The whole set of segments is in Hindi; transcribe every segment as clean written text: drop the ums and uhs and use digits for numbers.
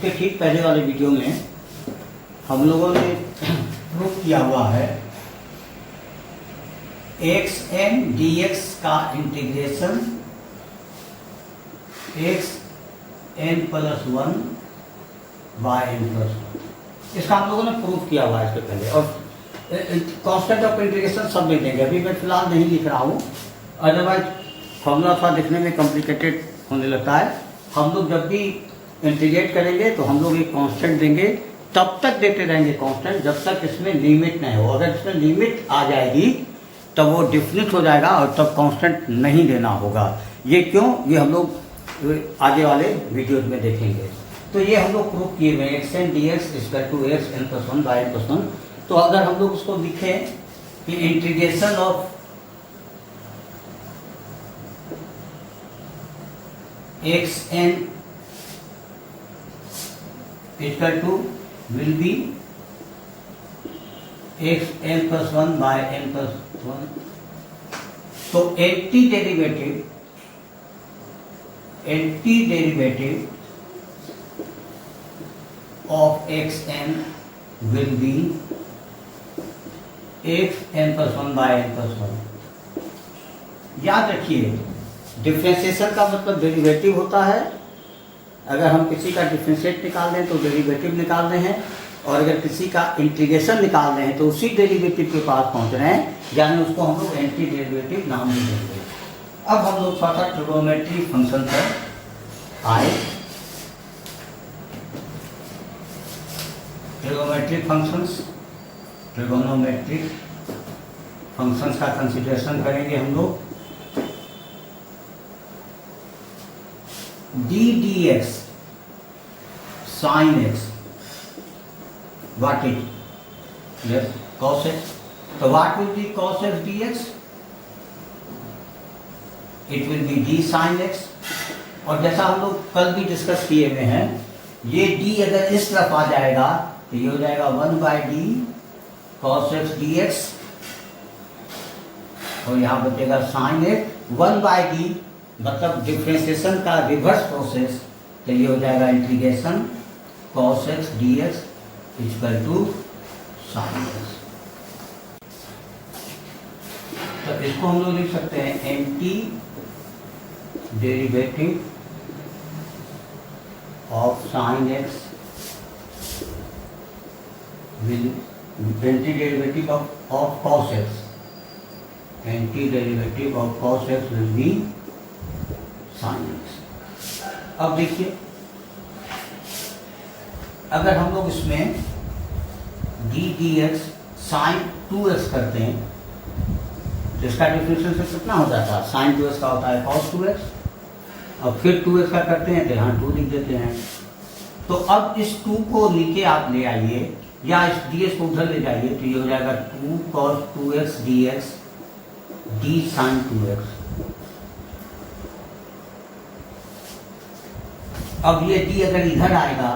इसके ठीक पहले वाले वीडियो में हम लोगों ने प्रूव किया हुआ है एक्स एन डी एक्स का integration x n plus one by n plus one, इसका हम लोगों ने प्रूव किया हुआ है इसके पहले। और कांस्टेंट ऑफ इंटीग्रेशन सब लिख देंगे, अभी मैं फिलहाल नहीं लिख रहा हूँ, अदरवाइज फॉर्मूला थोड़ा दिखने में कॉम्प्लिकेटेड होने लगता है। हम लोग जब भी इंटीग्रेट करेंगे तो हम लोग एक कांस्टेंट देंगे, तब तक देते रहेंगे कांस्टेंट जब तक इसमें लिमिट नहीं हो। अगर इसमें लिमिट आ जाएगी तब वो डिफिनिट हो जाएगा और तब कांस्टेंट नहीं देना होगा। ये क्यों, ये हम लोग आगे वाले वीडियोज में देखेंगे। तो ये हम लोग प्रूव किए हुए x n d x equal to x n plus one by n plus one. तो अगर हम लोग उसको लिखें कि integration of x n equal to will be x n plus one by n plus one, तो anti derivative of x n will be x n plus one by n plus one. याद रखिए डिफ्रेंशिएशन का मतलब डेरिवेटिव होता है। अगर हम किसी का डिफ्रेंशिएट निकाल दें तो डेरिवेटिव निकाल रहे हैं, और अगर किसी का इंटीग्रेशन निकाल रहे हैं तो उसी डेरिवेटिव के पास पहुंच रहे हैं, यानी उसको हम लोग एंटी डेरिवेटिव नाम नहीं देंगे। अब हम लोग थोड़ा सा ट्रिगोनोमेट्री फंक्शन पर आए। ट्रिगोनोमेट्रिक फंक्शंस का कंसीडरेशन करेंगे हम लोग। D d x sine x what is? Yes, cos x. So what will be cos x dx? It will be d sin x. और जैसा हम लोग कल भी डिस्कस किए हुए हैं, ये d अगर इस तरफ आ जाएगा तो ये हो जाएगा one by d cos x dx, और यहाँ बचेगा sin x one by d, मतलब डिफ्रेंशिएशन का रिवर्स प्रोसेस, तो ये हो जाएगा integration cos x dx equal to sine x. तो इसको हम लोग लिख सकते हैं anti derivative of sine x will anti derivative of cos x, anti derivative of cos x will be sine x. अब देखिए अगर हम लोग इसमें D d x sign 2x करते हैं तो इसका डिफरेंशियल कितना हो जाता है? साइन 2x का होता है cos 2x, और फिर 2x का करते हैं तो यहाँ 2 लिख देते हैं। तो अब इस 2 को नीचे आप ले आइए या इस ds को उधर ले जाइए, तो ये हो जाएगा 2 cos 2x dx d sin 2x। अब ये d अगर इधर आएगा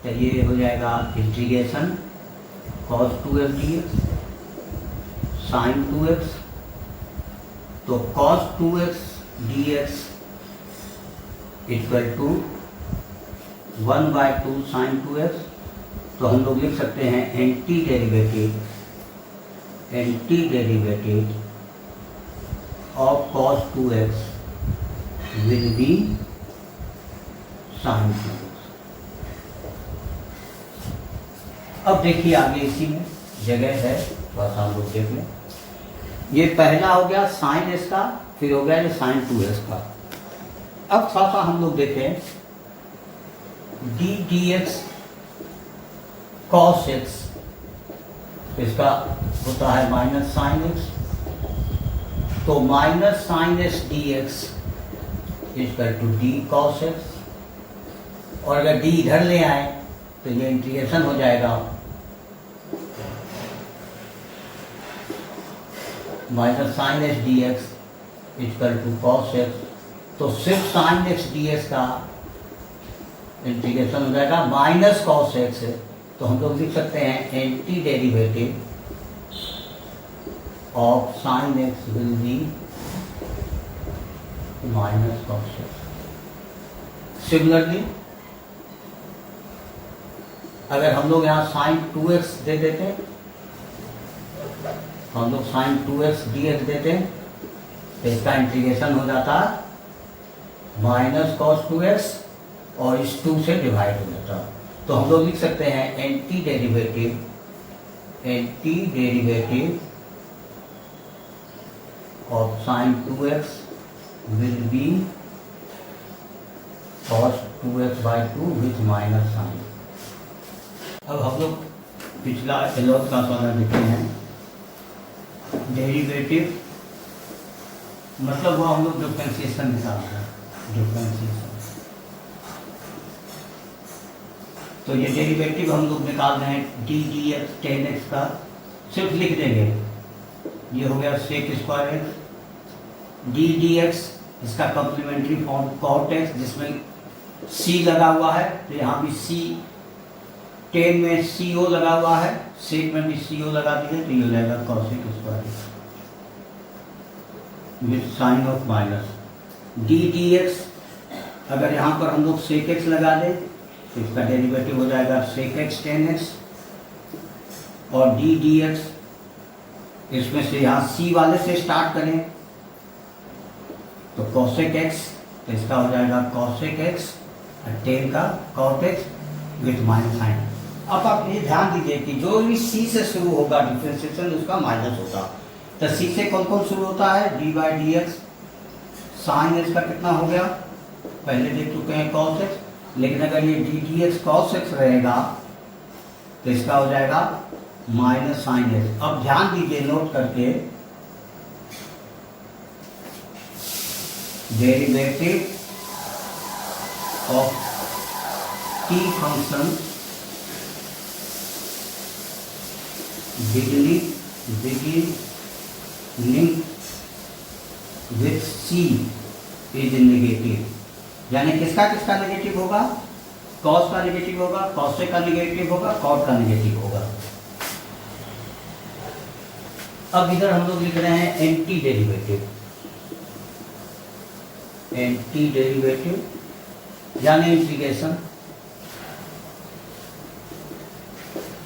तो ये हो जाएगा integration cos 2x dx sin 2x, तो cos 2x dx equal to 1 by 2 sin 2x। तो हम लोग लिख सकते हैं anti derivative of cos 2x will be sin 2x। अब देखिए आगे इसी में जगह है, बस हम लोग देख लें। ये पहला हो गया साइन एक्स का, फिर हो गया ये साइन 2x का। अब थोड़ा सा हम लोग देखें d d x cos x, इसका होता है माइनस साइन एक्स, तो minus sine x d x equal to d cos x, और अगर डी इधर ले आए तो ये इंटीग्रेशन हो जाएगा minus sine x d x equal to cos x, तो सिर्फ साइन एक्स डी एक्स का इंटीग्रेशन हो जाएगा माइनस कॉस एक्स। तो हम लोग लिख सकते हैं anti derivative of sine x will B minus cos x. Similarly अगर हम लोग यहाँ साइन 2x दे देते, हम लोग साइन 2x dx देते तो इसका इंटीग्रेशन हो जाता माइनस कॉस 2x और इस 2 से डिवाइड हो जाता। तो हम लोग लिख सकते हैं anti derivative of sine 2x will be cos 2x/2 with minus sine. अब हम लोग पिछला एलोथ का सॉल्व लिखे हैं। डेरिवेटिव मतलब वो हम लोग डिफरेंशिएशन निकाल रहे हैं, डिफरेंशिएशन। तो ये डेरिवेटिव हम लोग निकाल रहे हैं d d x tan x का, सिर्फ लिख देंगे। ये हो गया sec square x, d d x इसका कॉम्प्लीमेंट्री फॉर्म कॉट एक्स जिसमें सी लगा हुआ है, तो यहाँ भी सी, टेन में सी ओ लगा हुआ है, सेक में भी सी ओ लगा दीजिए तो ये हो जाएगा cosec square with sine of minus. D d x अगर यहाँ पर हम लोग सेक एक्स लगा दें तो इसका डेरिवेटिव हो जाएगा सेक एक्स टेन एक्स, और डी डी एक्स इसमें से यहाँ सी वाले से स्टार्ट करें तो कॉसेक एक्स, तो इसका हो जाएगा कॉसेक एक्स टेन का cot x with minus sine. अब आप ये ध्यान दीजिए कि जो भी सी से शुरू होगा डिफरेंशिएशन उसका माइनस होगा। तो सी से कौन कौन शुरू होता है, D by D x, sine x का कितना हो गया पहले देख चुके हैं कॉस एक्स, लेकिन अगर ये D d x cos x रहेगा तो इसका हो जाएगा माइनस साइन एक्स। अब ध्यान दीजिए नोट करके, derivative of t function beginning with c is negative, यानी किसका किसका नेगेटिव होगा, कॉस का नेगेटिव होगा, कॉसेक का नेगेटिव होगा, कॉट का नेगेटिव होगा। अब इधर हम लोग लिख रहे हैं एंटी डेरिवेटिव यानी इंटीग्रेशन।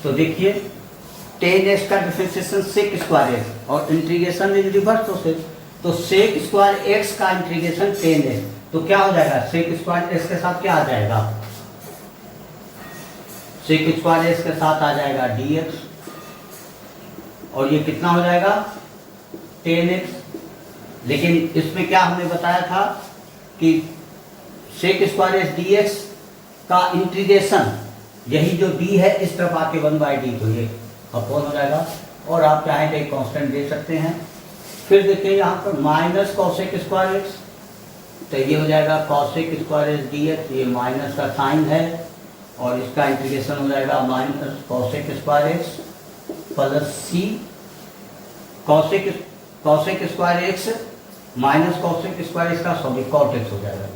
तो देखिए टेन एक्स का डिफरेंशिएशन सेक स्क्वायर एक्स और इंटीग्रेशन इज रिवर्स प्रोसेस, तो सेक स्क्वायर एक्स का इंटीग्रेशन टेन एक्स, तो क्या हो जाएगा सेक स्क्वायर एक्स के साथ क्या आ जाएगा, सेक स्क्वायर एक्स के साथ आ जाएगा डी एक्स, और ये कितना हो जाएगा टेन एक्स। लेकिन इसमें क्या हमने बताया था कि sec square x d x का इंटीग्रेशन, यही जो डी है इस तरफ आके 1/d, तो ये अपॉन हो जाएगा, और आप चाहें तो एक कांस्टेंट दे सकते हैं। फिर देखिए यहाँ पर माइनस कॉसेक स्क्वायर एक्स, तो ये हो जाएगा cosec square x d x, ये माइनस का साइन है और इसका इंटीग्रेशन हो जाएगा minus cosec square x plus c cosec square x minus cosec square x का सॉरी कॉट एक्स हो जाएगा,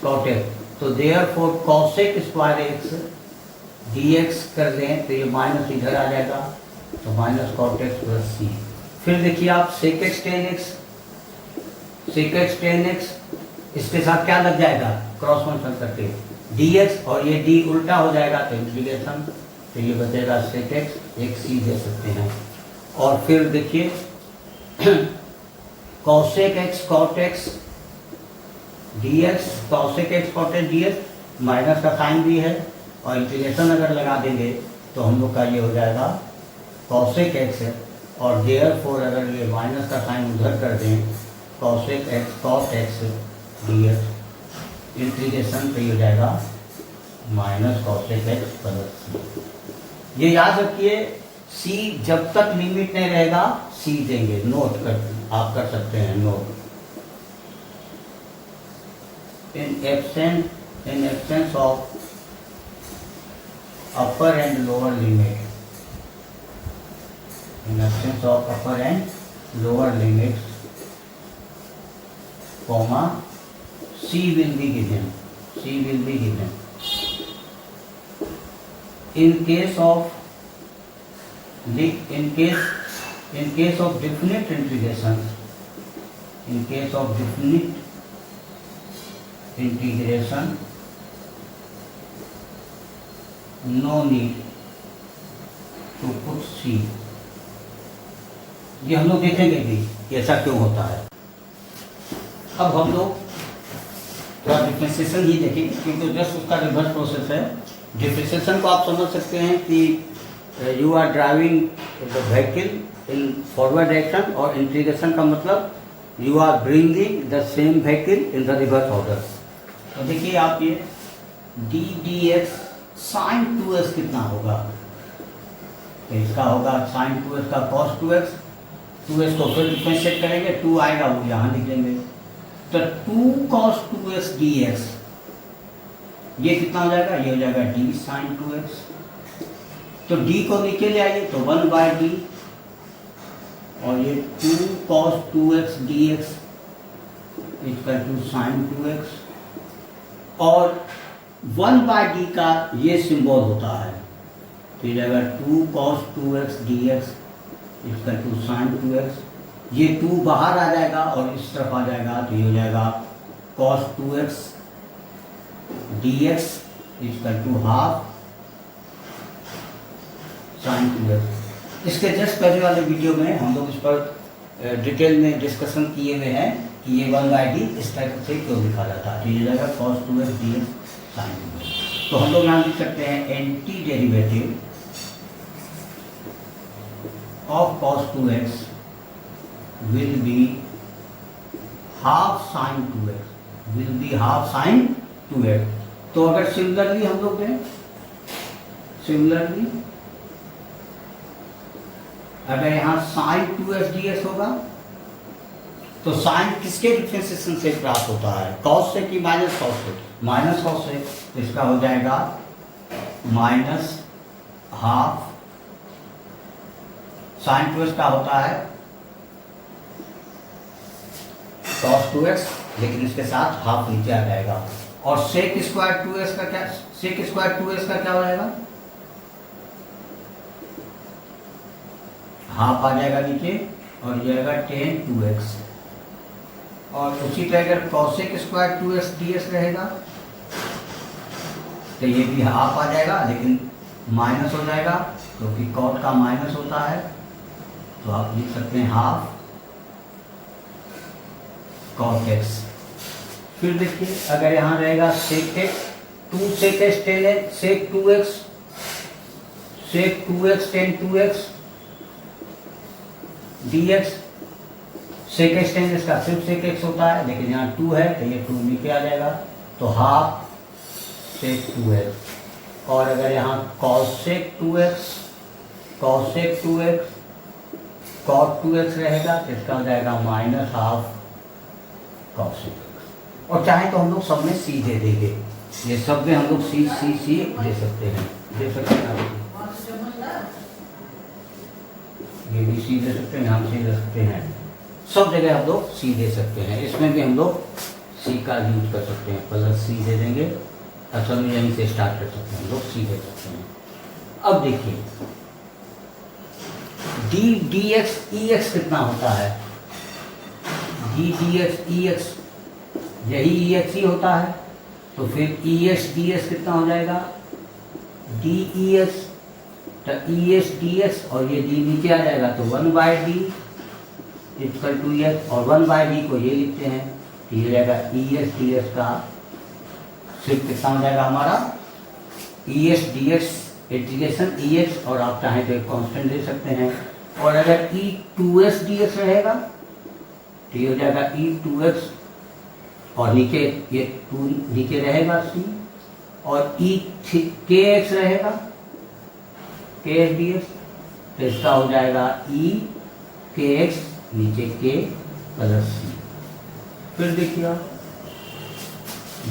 कॉट एक्स। तो therefore cosec square x dx कर दें तो ये माइनस इधर आ जाएगा, तो माइनस कॉट एक्स प्लस सी। फिर देखिए आप सेक एक्स टेन एक्स इसके साथ क्या लग जाएगा क्रॉस फंक्शन करके dx, और ये d उल्टा हो जाएगा तो इंटीग्रेशन, तो ये बचेगा सेक एक्स, एक सी दे सकते हैं। और फिर देखिए cosec x cot x dx, cosec x cot x dx, minus का साइन भी है और इंटीग्रेशन अगर लगा देंगे तो हम लोग का ये हो जाएगा कॉसेक एक्स है, और देयरफॉर अगर ये माइनस का साइन उधर कर दें cosec x cot x dx, integration पे हो जाएगा minus cosec x plus c. ये याद रखिए सी जब तक लिमिट नहीं रहेगा सी देंगे, नोट आप कर सकते हैं note. in absence of upper and lower limit, in absence of upper and lower limits, comma, C will be given. In case of definite integration, no need to put C. ये हम लोग देखेंगे भी कि ऐसा क्यों होता है। अब हम लोग थोड़ा डिफ्रेंशिएशन ही देखेंगे क्योंकि जस्ट उसका रिवर्स प्रोसेस है। डिफ्रेंशिएशन को आप समझ सकते हैं कि you are driving the vehicle in forward direction, और इंटीग्रेशन का मतलब you are bringing the same vehicle in the reverse order. तो देखिए आप ये D d x sign 2x कितना होगा, तो इसका होगा साइन 2x का कॉस 2x। 2x को फिर डिफरेंशिएट करेंगे, 2 आएगा वो यहाँ लिख लेंगे। तो 2 cos 2x dx ये कितना हो जाएगा, ये हो जाएगा d साइन 2x। तो d को नीचे ले आइए तो 1/d, और ये 2 cos 2x dx equal to sine 2x, और 1/d का ये सिंबल होता है तो ये जाएगा 2 cos 2x dx equal to sine 2x। ये 2 बाहर आ जाएगा और इस तरफ आ जाएगा तो ये हो जाएगा cos 2x dx equal to half sine 2x। इसके जस्ट पहले वाले वीडियो में हम लोग इस पर डिटेल में डिस्कशन किए हुए हैं कि ये 1/d इस टाइप से क्यों लिखा जाता है। तो ये जाएगा cos 2x dx sign 2x। तो हम लोग यहाँ लिख सकते हैं anti derivative of cos 2x will be half sin 2x, will be half sin 2x। तो अगर सिमिलरली हम लोग दें, सिमिलरली अगर यहाँ sin 2x dx होगा तो साइन किसके डिफरेंशिएशन से प्राप्त होता है, cos से कि माइनस cos से? माइनस cos से। तो इसका हो जाएगा माइनस हाफ साइन 2x का होता है cos 2x, लेकिन इसके साथ हाफ नीचे आ जाएगा। और sec स्क्वायर 2x का क्या, sec स्क्वायर 2x का क्या हो जाएगा, हाफ आ जाएगा नीचे और ये आएगा tan 2x। और उसी तरह अगर cosec स्क्वायर 2x dx रहेगा तो ये भी हाफ आ जाएगा लेकिन माइनस हो जाएगा क्योंकि cot का माइनस होता है, तो आप लिख सकते हैं हाफ cot x। फिर देखिए अगर यहाँ रहेगा sec x, 2 sec x tan x, sec 2x, sec 2x tan 2x dx। sec x tan x का सिर्फ sec x होता है लेकिन यहाँ 2 है तो ये 2 नीचे आ जाएगा तो हाफ sec 2x। और अगर यहाँ cosec 2x, cosec 2x cot 2x रहेगा तो इसका हो जाएगा माइनस हाफ cosec x। और चाहे तो हम लोग सब में c दे देंगे, ये सब में हम लोग c दे सकते हैं, दे सकते हैं। ये भी c दे सकते हैं, यहाँ c दे सकते हैं, सब जगह हम लोग c दे सकते हैं। इसमें भी हम लोग c का यूज कर सकते हैं, प्लस c दे देंगे। असल में यहीं से स्टार्ट कर सकते हैं हम लोग, c दे सकते हैं। अब देखिए d dx ex कितना होता है, d dx ex यही ex ही होता है, तो फिर ex dx कितना हो जाएगा, d ex, तो ex dx और ये d नीचे आ जाएगा तो 1/d इक्वल टू x, और 1/d को ये लिखते हैं तो ये जाएगा ex dx का सिर्फ कितना हो जाएगा हमारा ex dx इंटीग्रेशन ex, और आप चाहें तो एक कांस्टेंट ले सकते हैं। और अगर e2x dx रहेगा तो ये हो जाएगा e2x, और नीचे ये 2 नीचे रहेगा c, और kx रहेगा kx dx, तो इसका हो जाएगा e kx नीचे k प्लस c। फिर देखिए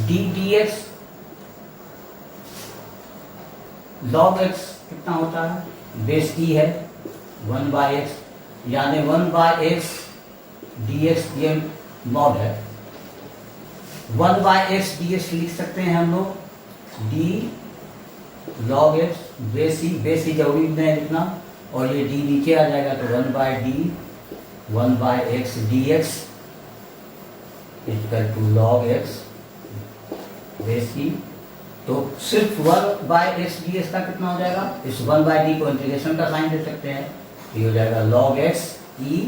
d dx log x कितना होता है, बेस e है 1/x, यानी 1/x dx ये मॉड है। 1/x dx लिख सकते हैं हम लोग d log x, बेस ई जरूरी नहीं लिखना, और ये d नीचे आ जाएगा तो 1/x dx equal to log x base e तो सिर्फ 1/x ds का कितना हो जाएगा, इस 1/d को इंटीग्रेशन का साइन दे सकते हैं, ये हो जाएगा log x e,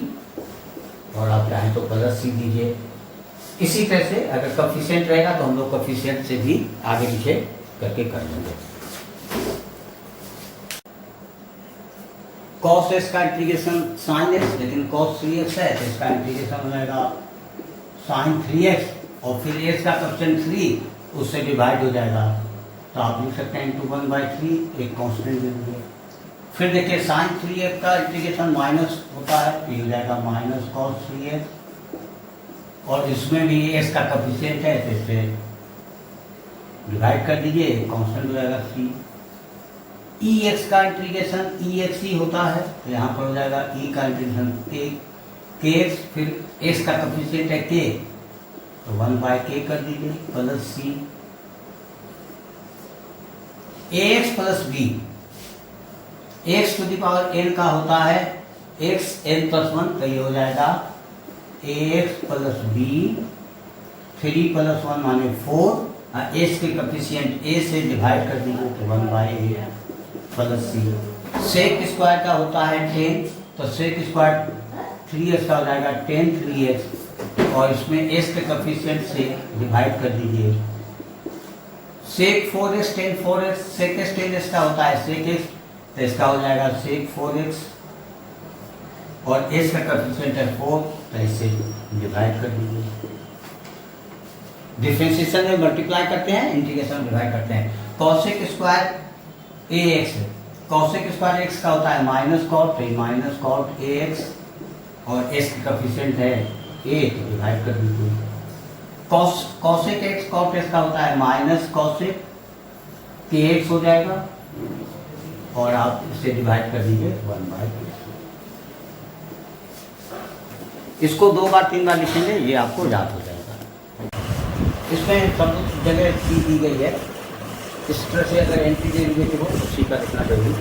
और आप चाहें तो प्लस सी दीजिए। इसी तरह से अगर कोफिशिएंट रहेगा तो हम लोग कोफिशिएंट से भी आगे पीछे करके कर लेंगे। cos s का इंटीग्रेशन sin s, लेकिन cos 3x है तो इसका इंटीग्रेशन हो जाएगा sin 3x, और फिर s का कोफिशिएंट 3 उससे डिवाइड हो जाएगा, तो आप लिख सकते हैं इंटू 1/3, एक कांस्टेंट दे दीजिए। फिर देखिए sin 3x का इंटीग्रेशन माइनस होता है तो ये हो जाएगा माइनस cos 3x, और इसमें भी s का कोफिशिएंट है तो इससे डिवाइड कर दीजिए, एक कांस्टेंट हो जाएगा 3। ex का इंटीग्रेशन exe होता है तो यहाँ पर हो जाएगा e का इंटीग्रेशन kx, फिर s का कोफिशिएंट है k तो 1/k कर दीजिए plus c। ax plus b, x to the power n का होता है x n प्लस 1, तो ये हो जाएगा ax प्लस b, 3 प्लस 1 माने 4, s के कोफिशिएंट a से डिवाइड कर दीजिए तो 1/a plus c। Sec square का होता है 10, तो सेक स्क्वायर 3x का हो जाएगा 10 3x, और इसमें s के कोफिशिएंट से डिवाइड कर दीजिए। सेक 4x 10 4x, सेक s 10x का होता है सेक x, तो इसका हो जाएगा सेक 4x, और s का कोफिशिएंट है 4, तो इससे डिवाइड कर दीजिए। डिफरेंशिएशन में मल्टीप्लाई करते हैं, इंटीग्रेशन में डिवाइड करते हैं। Cosec square ax, cosec square x का होता है माइनस कॉट, तो माइनस कॉट ax, और s का कोफिशिएंट है a, तो डिवाइड कर दीजिए। कॉसेक x कॉट s का होता है माइनस कॉसेक kx हो जाएगा, और आप इससे डिवाइड कर दीजिए 1/2। इसको 2 बार 3 बार लिखेंगे, ये आपको याद हो जाएगा। इसमें सब जगह सी दी गई है, इस तरह से अगर एंटी डेरिवेटिव हो तो सी का लिखना जरूरी।